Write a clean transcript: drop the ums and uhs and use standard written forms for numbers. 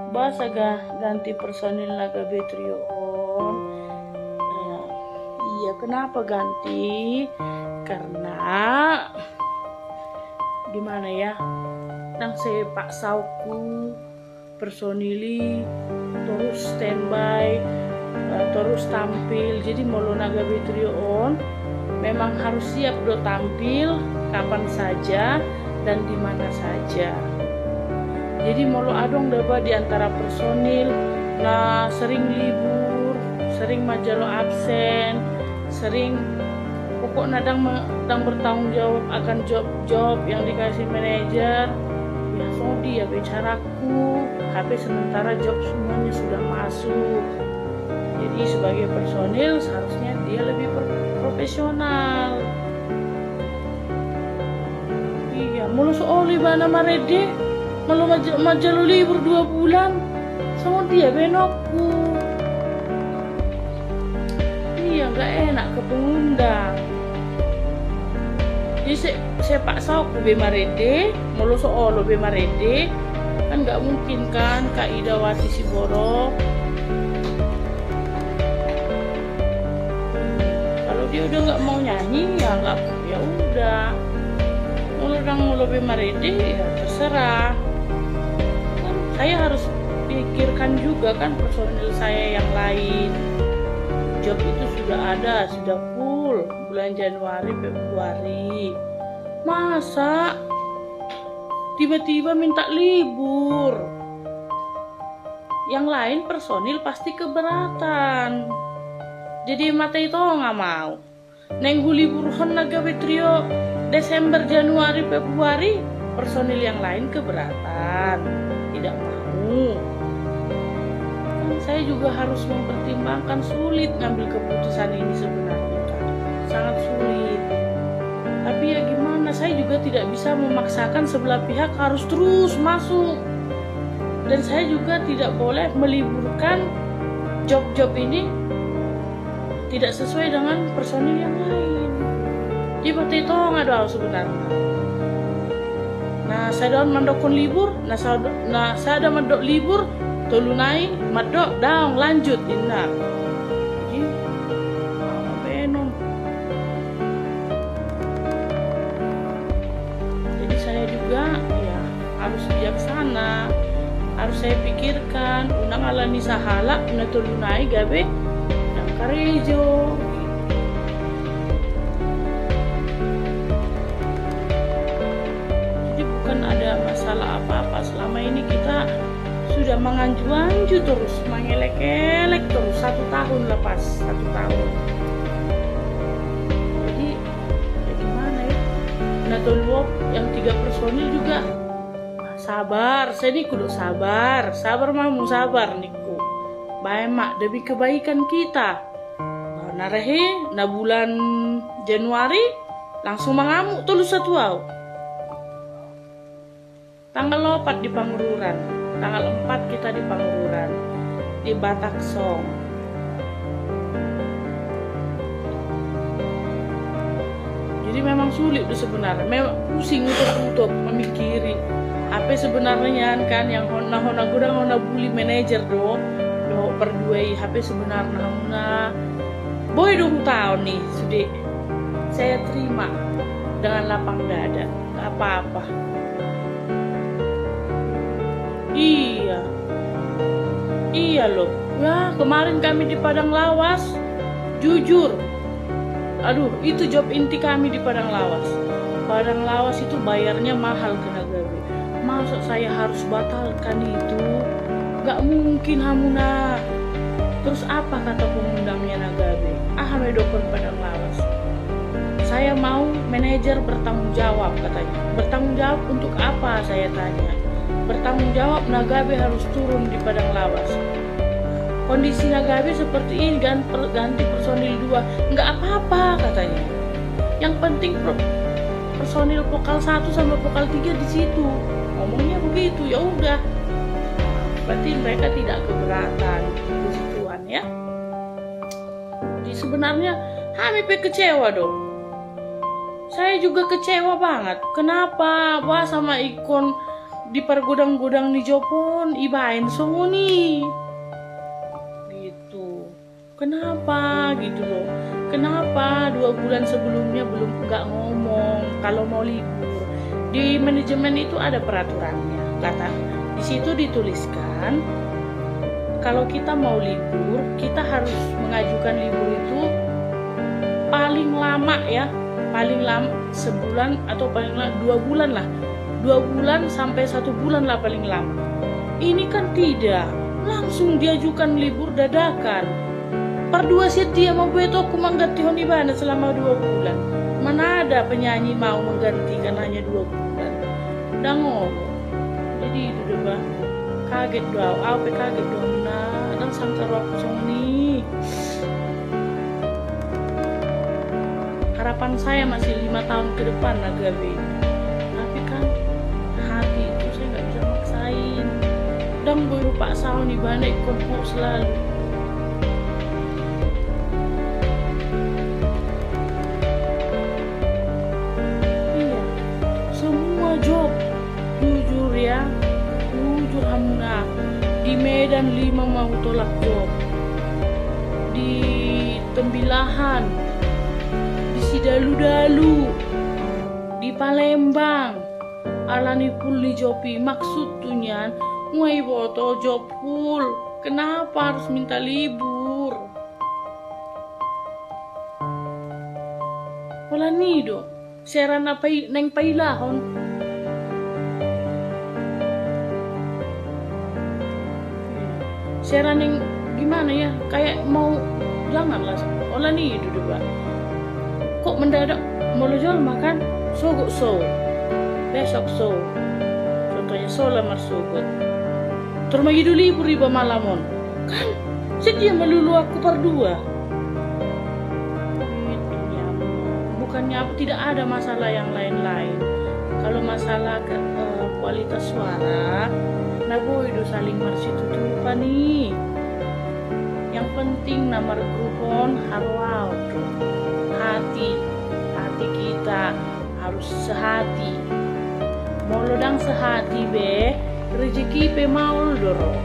Basa ganti personil naga Betrio on. Iya, kenapa ganti? Karena gimana ya? Nang sepak sauku personili terus standby, terus tampil. Jadi mau naga Betrio on memang harus siap do tampil kapan saja dan di mana saja. Jadi molo adong dapat di antara personil nah sering libur, sering majalo absen, sering pokok nadang bertanggung jawab akan job-job yang dikasih manajer. Ya so dia bicaraku, HP sementara job semuanya sudah masuk. Jadi sebagai personil seharusnya dia lebih profesional. Iya, mulu sooli bana marede, malu majalu libur 2 bulan, sama dia benokku. Iya, nggak enak ke pengundang. Jadi saya paksa aku be marede, malu soolo be marede, kan nggak mungkin kan Kak Idawati Siborok. Kalau dia udah nggak mau nyanyi ya nggak, ya udah. Mulu be marede ya terserah. Saya harus pikirkan juga kan personil saya yang lain. Job itu sudah ada, sudah full bulan Januari, Februari. Masa tiba-tiba minta libur? Yang lain personil pasti keberatan. Jadi mata itu nggak mau. Nenggu liburan naga Betrio Desember, Januari, Februari, personil yang lain keberatan, tidak mau. Kan saya juga harus mempertimbangkan, sulit ngambil keputusan ini sebenarnya kan, sangat sulit. Tapi ya gimana, saya juga tidak bisa memaksakan sebelah pihak harus terus masuk. Dan saya juga tidak boleh meliburkan job-job ini tidak sesuai dengan personil yang lain. Seperti itu nggak doa sebenarnya. Nah saya daun mandokun libur, saya ada mandok libur, tolunai mandok daun lanjut inna. Jadi benon. Jadi saya juga ya harus bijaksana, harus saya pikirkan. Unang alani sahala, una tolunai gabe, yang karejo. Ada masalah apa-apa, selama ini kita sudah menganju-anju terus, mengelek-elek terus 1 tahun lepas 1 tahun. Jadi ya gimana ya, nah tolong yang 3 personil juga sabar, saya nih kudu sabar mamu sabar niku bae mak demi kebaikan kita. Nah rehe na bulan Januari langsung mengamuk terus 1 tahun. Tanggal 4 di Pangururan, tanggal 4 kita di Pangururan, di Bataksong. Jadi memang sulit sebenarnya, memang pusing untuk memikiri apa sebenarnya kan yang hona gudang hona bully manajer do perduai HP sebenarnya hona boy 2 tahun nih sudah saya terima dengan lapang dada, gak apa-apa. Iya loh. Wah, kemarin kami di Padang Lawas, jujur, aduh itu job inti kami di Padang Lawas. Padang Lawas itu bayarnya mahal ke Nagabe. Masa saya harus batalkan itu? Gak mungkin hamuna. Terus apa kata pengundangnya Nagabe? Medokon Padang Lawas. Saya mau manajer bertanggung jawab katanya. Bertanggung jawab untuk apa, saya tanya. Bertanggung jawab Nagabe harus turun di Padang Lawas. Kondisi Nagabe seperti ini, ganti personil 2 nggak apa-apa katanya. Yang penting personil vokal 1 sama vokal 3 di situ. Ngomongnya begitu, ya udah. Berarti mereka tidak keberatan di situan ya. Jadi sebenarnya HMP kecewa dong. Saya juga kecewa banget. Kenapa? Wah sama ikon di pergudang-gudang ni Jopon ibain songoni gitu. Kenapa gitu loh? Kenapa 2 bulan sebelumnya belum nggak ngomong kalau mau libur? Di manajemen itu ada peraturannya. Kata di situ dituliskan kalau kita mau libur, kita harus mengajukan libur itu paling lama ya, paling lama sebulan atau paling lama 2 bulan lah. 2 bulan sampai 1 bulan lah paling lama. Ini kan tidak, langsung diajukan libur dadakan. Perdua setia mau beto aku mengganti honibana selama 2 bulan. Mana ada penyanyi mau menggantikan hanya 2 bulan. Dan ngomong. Jadi itu deh bang. Kaget doa, apa kaget doa nah, dan sangkar waktu nih. Harapan saya masih 5 tahun ke depan Agabe. Tapi kan hati itu saya nggak bisa maksain. Dan gue lupa sahur nih bandek kompor selalu. Iya, semua job jujur ya, jujur Hamna. Di Medan 5 mau tolak job. Di Tembilahan, di Sidalu-dalu, di Palembang, alani pulli jopi maksud tunyan, muai boto job full. Kenapa harus minta libur? Wala nido, seran apa neng pailahon. Seran yang gimana ya? Kayak mau janganlah. Wala nido deh Pak. Kok mendadak mau jual makan sogot so besok so contohnya so lamar sogot termagi dulu libur riba malamon kan sedia melulu aku berdua itu ya bukannya tidak ada masalah yang lain-lain. Kalau masalah kualitas suara nah boy do saling marsitu tuh nih yang penting nomor grupon harwau hati kita harus sehati. Mau lodang sehati be rezeki pe mau doro.